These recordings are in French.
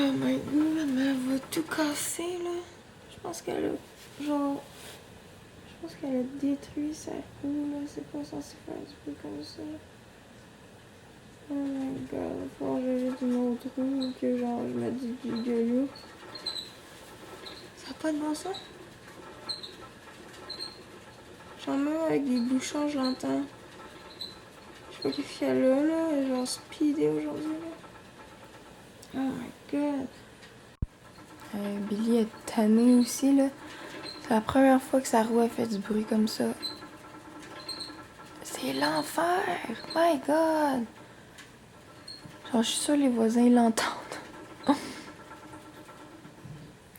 Oh my god, mais elle va tout casser là. Je pense qu'elle a genre. Je pense qu'elle a détruit sa roue là. C'est pas censé faire du bruit comme ça. Oh my god, il faut que j'ajoute une autre roue ou que genre je me dis du gueulou. Ça n'a pas de bon sens? Genre même avec des bouchons, je l'entends. Je sais pas qu'est-ce qu'elle a là. Elle est genre speedée aujourd'hui là. Oh my god. Billy est tannée aussi là. C'est la première fois que sa roue a fait du bruit comme ça. C'est l'enfer! My god! Genre, je suis sûre que les voisins l'entendent.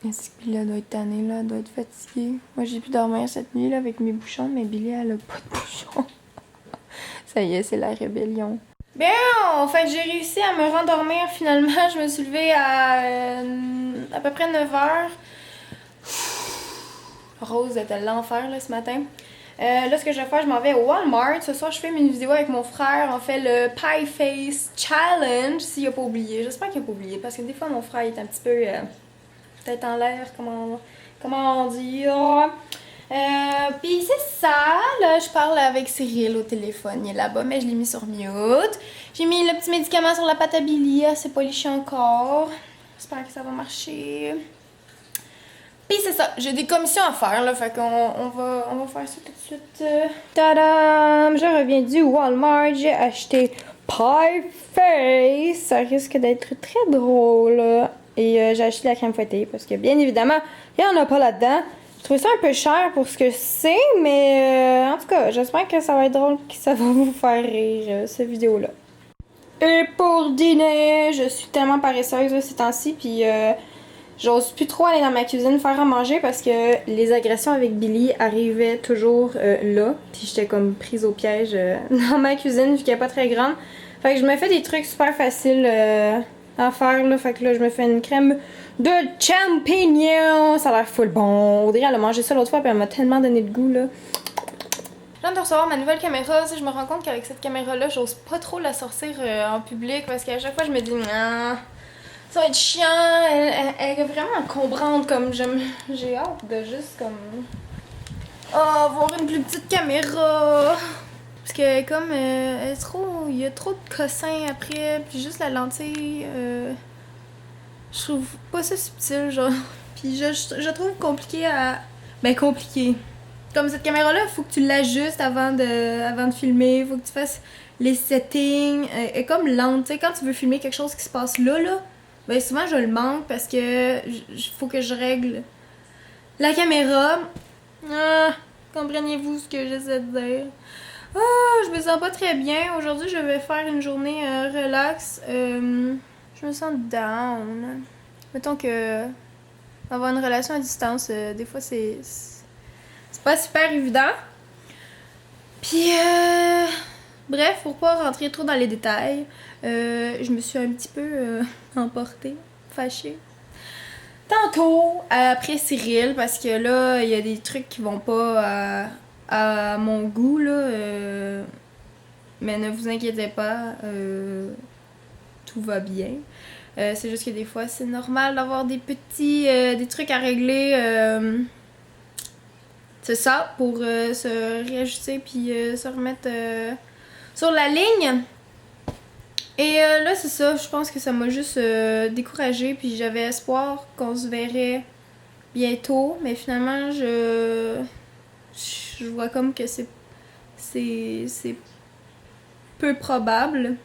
Est-ce que Billy doit être tannée là? Elle doit être fatiguée. Moi, j'ai pu dormir cette nuit là avec mes bouchons, mais Billy, elle a pas de bouchons. Ça y est, c'est la rébellion. Bien, en fait, j'ai réussi à me rendormir finalement. Je me suis levée à peu près 9h. Rose était l'enfer là ce matin. Là, ce que je vais faire, je m'en vais au Walmart. Ce soir, je fais une vidéo avec mon frère. On fait le Pie Face Challenge, s'il a pas oublié. J'espère qu'il a pas oublié, parce que des fois, mon frère est un petit peu tête en l'air, comment dire. Puis c'est ça, là, je parle avec Cyril au téléphone. Il est là-bas, mais je l'ai mis sur mute. J'ai mis le petit médicament sur la pâte à Billy. Elle s'est pas lichée encore. J'espère que ça va marcher. Pis c'est ça, j'ai des commissions à faire là, fait qu'on va faire ça tout de suite. Tadam! Je reviens du Walmart, j'ai acheté Pie Face. Ça risque d'être très drôle. Et j'ai acheté la crème fouettée parce que bien évidemment, il n'y en a pas là-dedans. Je trouve ça un peu cher pour ce que c'est, mais en tout cas, j'espère que ça va être drôle, que ça va vous faire rire, cette vidéo-là. Et pour dîner, je suis tellement paresseuse ces temps-ci, puis j'ose plus trop aller dans ma cuisine faire à manger parce que les agressions avec Billy arrivaient toujours là. Puis j'étais comme prise au piège dans ma cuisine vu qu'elle est pas très grande. Fait que je me fais des trucs super faciles à faire là. Fait que là je me fais une crème de champignons. Ça a l'air full bon. Audrey elle a mangé ça l'autre fois puis elle m'a tellement donné de goût là. Je viens de recevoir ma nouvelle caméra. Je me rends compte qu'avec cette caméra là j'ose pas trop la sortir en public parce qu'à chaque fois je me dis ah, ça va être chiant, elle est vraiment encombrante comme j'ai hâte de juste comme avoir une plus petite caméra. Parce que comme elle est trop, il y a trop de cossins après, puis juste la lentille, je trouve pas ça subtil genre. Puis je trouve compliqué à, ben compliqué. Comme cette caméra là, faut que tu l'ajustes avant de filmer, faut que tu fasses les settings, elle est comme lente, tu sais quand tu veux filmer quelque chose qui se passe là. Ben souvent je le manque parce que faut que je règle la caméra. Ah, comprenez-vous ce que j'essaie de dire? Ah, je me sens pas très bien. Aujourd'hui je vais faire une journée relax. Je me sens down. Mettons que avoir une relation à distance, des fois c'est pas super évident. Puis bref, pour pas rentrer trop dans les détails, je me suis un petit peu emportée, fâchée. Tantôt, après Cyril, parce que là, il y a des trucs qui vont pas à mon goût, là. Mais ne vous inquiétez pas, tout va bien. C'est juste que des fois, c'est normal d'avoir des petits des trucs à régler. C'est ça, pour se réajuster puis se remettre sur la ligne. Et là, c'est ça, je pense que ça m'a juste découragée, puis j'avais espoir qu'on se verrait bientôt, mais finalement, je vois comme que c'est peu probable.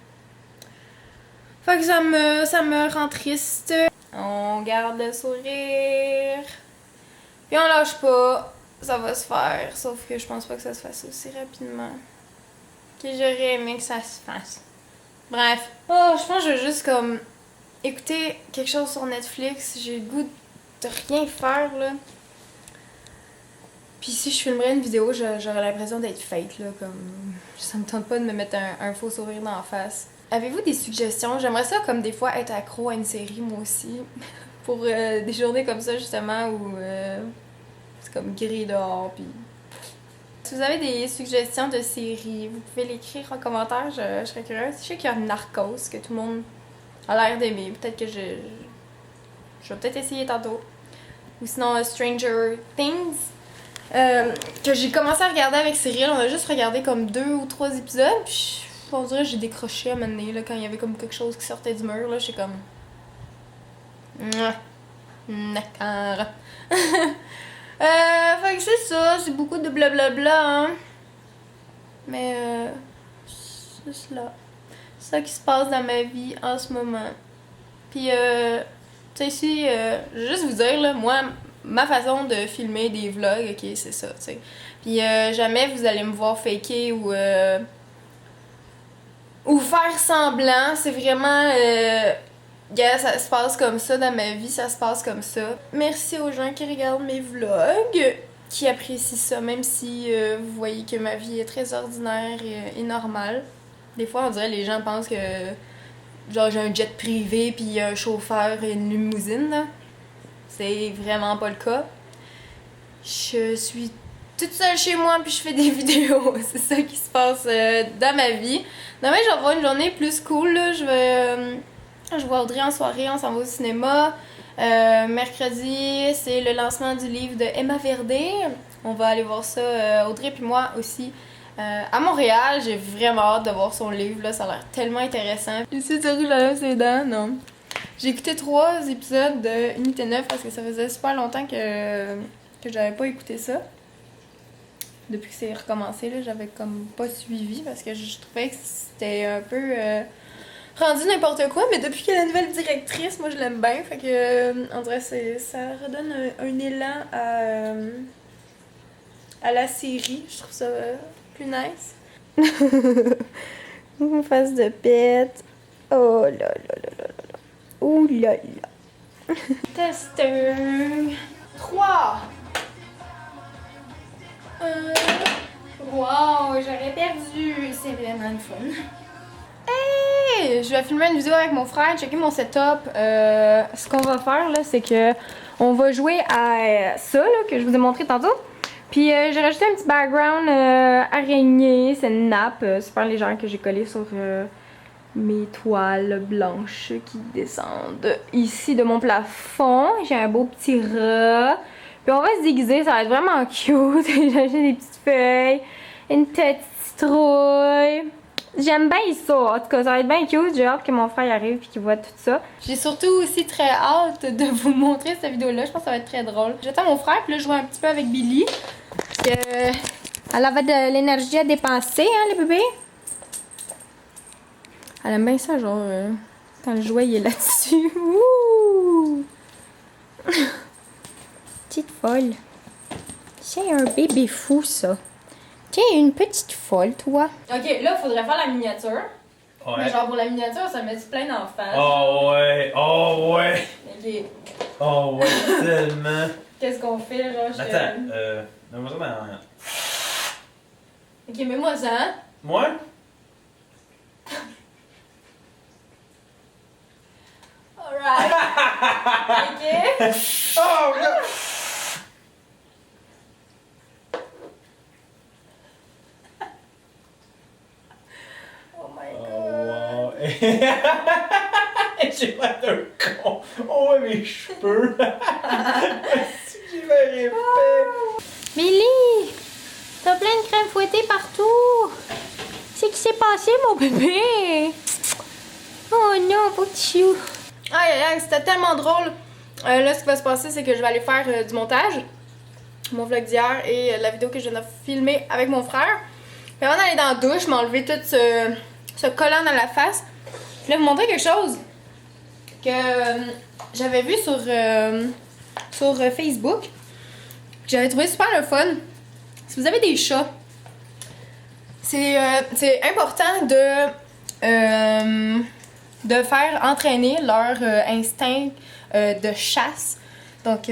Fait que ça me rend triste. On garde le sourire, puis on lâche pas, ça va se faire, sauf que je pense pas que ça se fasse aussi rapidement que j'aurais aimé que ça se fasse. Bref. Oh, je pense que je vais juste comme écouter quelque chose sur Netflix. J'ai le goût de rien faire là. Puis si je filmerais une vidéo, j'aurais l'impression d'être fake là, comme ça me tente pas de me mettre un faux sourire dans la face. Avez-vous des suggestions? J'aimerais ça comme des fois être accro à une série moi aussi. Pour des journées comme ça justement où c'est comme gris dehors puis. Si vous avez des suggestions de séries, vous pouvez l'écrire en commentaire, je serais curieuse. Je sais qu'il y a Narcos, que tout le monde a l'air d'aimer. Peut-être que Je vais peut-être essayer tantôt. Ou sinon Stranger Things. Que j'ai commencé à regarder avec Cyril. On a juste regardé comme 2 ou 3 épisodes. Puis on dirait que j'ai décroché à un moment donné, là, quand il y avait comme quelque chose qui sortait du mur. Là, j'étais comme... D'accord. Fait que c'est ça. C'est beaucoup de blablabla, hein. Mais c'est cela. C'est ça qui se passe dans ma vie en ce moment. Puis, tu sais, ici, je vais juste vous dire, là, moi, ma façon de filmer des vlogs, ok, c'est ça, tu sais. Puis, jamais vous allez me voir faker ou faire semblant. C'est vraiment, ça se passe comme ça dans ma vie, ça se passe comme ça. Merci aux gens qui regardent mes vlogs, qui apprécient ça, même si vous voyez que ma vie est très ordinaire et normale. Des fois, on dirait que les gens pensent que genre j'ai un jet privé puis un chauffeur et une limousine, là. C'est vraiment pas le cas. Je suis toute seule chez moi puis je fais des vidéos. C'est ça qui se passe dans ma vie. Demain, je vais avoir une journée plus cool, là. Je vois Audrey en soirée, on s'en va au cinéma. Mercredi, c'est le lancement du livre de Emma Verdé. On va aller voir ça, Audrey puis moi aussi. À Montréal, j'ai vraiment hâte de voir son livre, là, ça a l'air tellement intéressant. J'essaie de rouge à lèvres ses dents, non. J'ai écouté 3 épisodes de Unité 9 parce que ça faisait super longtemps que j'avais pas écouté ça. Depuis que c'est recommencé, là, j'avais comme pas suivi parce que je trouvais que c'était un peu rendu n'importe quoi, mais depuis qu'il y a la nouvelle directrice, moi je l'aime bien, fait que on dirait que ça redonne un élan à la série, je trouve ça plus nice. Une face de pète. Oh là là là là là. Oh là là. Testeur. 3. Wow, j'aurais perdu. C'est vraiment le fun. Hey! Je vais filmer une vidéo avec mon frère, checker mon setup. Ce qu'on va faire, là, c'est que on va jouer à ça, là, que je vous ai montré tantôt. Puis j'ai rajouté un petit background araignée, c'est une nappe super légère que j'ai collée sur mes toiles blanches qui descendent ici de mon plafond. J'ai un beau petit rat. Puis on va se déguiser, ça va être vraiment cute. J'ai acheté des petites feuilles, une petite citrouille. J'aime bien ça, en tout cas ça va être bien cute. J'ai hâte que mon frère arrive et qu'il voit tout ça. J'ai surtout aussi très hâte de vous montrer cette vidéo-là. Je pense que ça va être très drôle. J'attends mon frère, puis là je joue un petit peu avec Billy. Elle avait de l'énergie à dépenser, hein, les bébés? Elle aime bien ça, genre, quand le jouet il est là-dessus. Ouh! Petite folle. C'est un bébé fou, ça. Tiens, une petite folle, toi. Ok, là, il faudrait faire la miniature. Ouais. Mais genre, pour la miniature, ça met plein d'enfants. Oh ouais, oh ouais. Ok. Oh ouais, tellement. Qu'est-ce qu'on fait, genre? Attends, mets-moi ça dans la main. Ok, mets-moi ça, hein? Moi? Alright. Ok. Oh, God. Oh my god. Oh, wow. J'ai l'air d'un con. Oh ouais, mes cheveux. J'ai l'air épais. Billy! T'as plein de crème fouettée partout! C'est qui s'est passé, mon bébé? Oh non, beau petit chou! Aïe aïe aïe, c'était tellement drôle! Là, ce qui va se passer, c'est que je vais aller faire du montage. Mon vlog d'hier et la vidéo que je viens de filmer avec mon frère. Puis avant d'aller dans la douche, m'enlever tout ce collant dans la face. Je voulais vous montrer quelque chose que j'avais vu sur Facebook. J'avais trouvé super le fun. Si vous avez des chats, c'est important de faire entraîner leur instinct de chasse. Donc,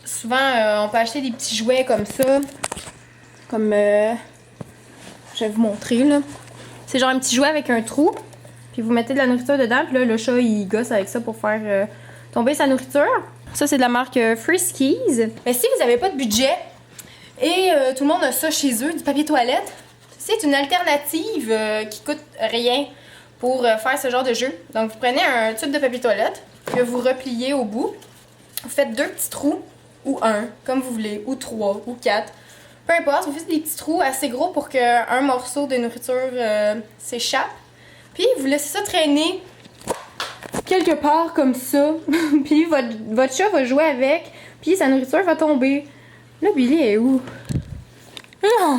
souvent, on peut acheter des petits jouets comme ça. Comme, je vais vous montrer, là. C'est genre un petit jouet avec un trou. Puis vous mettez de la nourriture dedans. Puis là, le chat, il gosse avec ça pour faire tomber sa nourriture. Ça, c'est de la marque Friskies. Mais si vous n'avez pas de budget et tout le monde a ça chez eux, du papier toilette, c'est une alternative qui coûte rien pour faire ce genre de jeu. Donc, vous prenez un tube de papier toilette que vous repliez au bout. Vous faites 2 petits trous, ou 1, comme vous voulez, ou 3, ou 4. Peu importe, vous faites des petits trous assez gros pour qu'un morceau de nourriture s'échappe. Puis vous laissez ça traîner quelque part comme ça. Puis votre chat va jouer avec, puis sa nourriture va tomber. Là, Billy est où? Oh,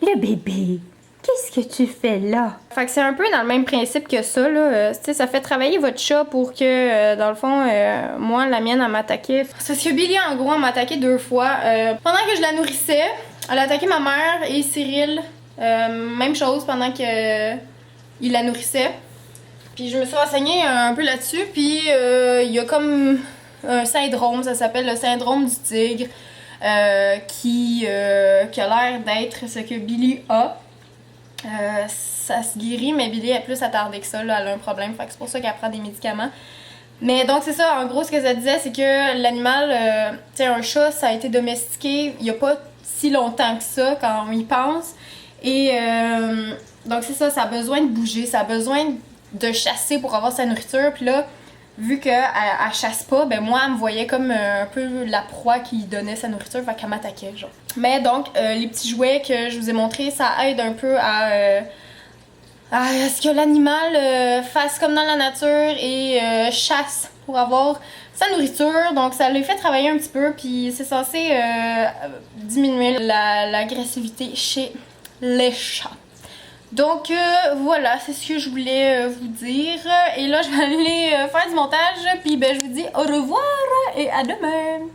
le bébé! Qu'est-ce que tu fais là? Fait que c'est un peu dans le même principe que ça, là. Ça fait travailler votre chat pour que, dans le fond, moi, la mienne, elle m'attaquait. C'est parce que Billy, en gros, elle m'a attaqué 2 fois. Pendant que je la nourrissais, elle a attaqué ma mère et Cyril. Même chose pendant que il la nourrissait. Puis je me suis renseignée un peu là-dessus. Puis il y a comme un syndrome, ça s'appelle le syndrome du tigre, qui a l'air d'être ce que Billy a. Ça se guérit, mais Billy est plus attardée que ça, là, elle a un problème, fait que c'est pour ça qu'elle prend des médicaments. Mais donc c'est ça, en gros ce que ça disait, c'est que l'animal, tu sais, un chat, ça a été domestiqué il y a pas si longtemps que ça quand on y pense. Et donc c'est ça, ça a besoin de bouger, ça a besoin de chasser pour avoir sa nourriture. Puis là, vu qu'elle chasse pas, ben moi elle me voyait comme un peu la proie qui donnait sa nourriture, fait qu'elle m'attaquait, genre. Mais donc les petits jouets que je vous ai montrés, ça aide un peu à ce que l'animal fasse comme dans la nature et chasse pour avoir sa nourriture. Donc ça les fait travailler un petit peu, puis c'est censé diminuer l'agressivité chez les chats. Donc voilà, c'est ce que je voulais vous dire. Et là, je vais aller faire du montage. Puis ben, je vous dis au revoir et à demain!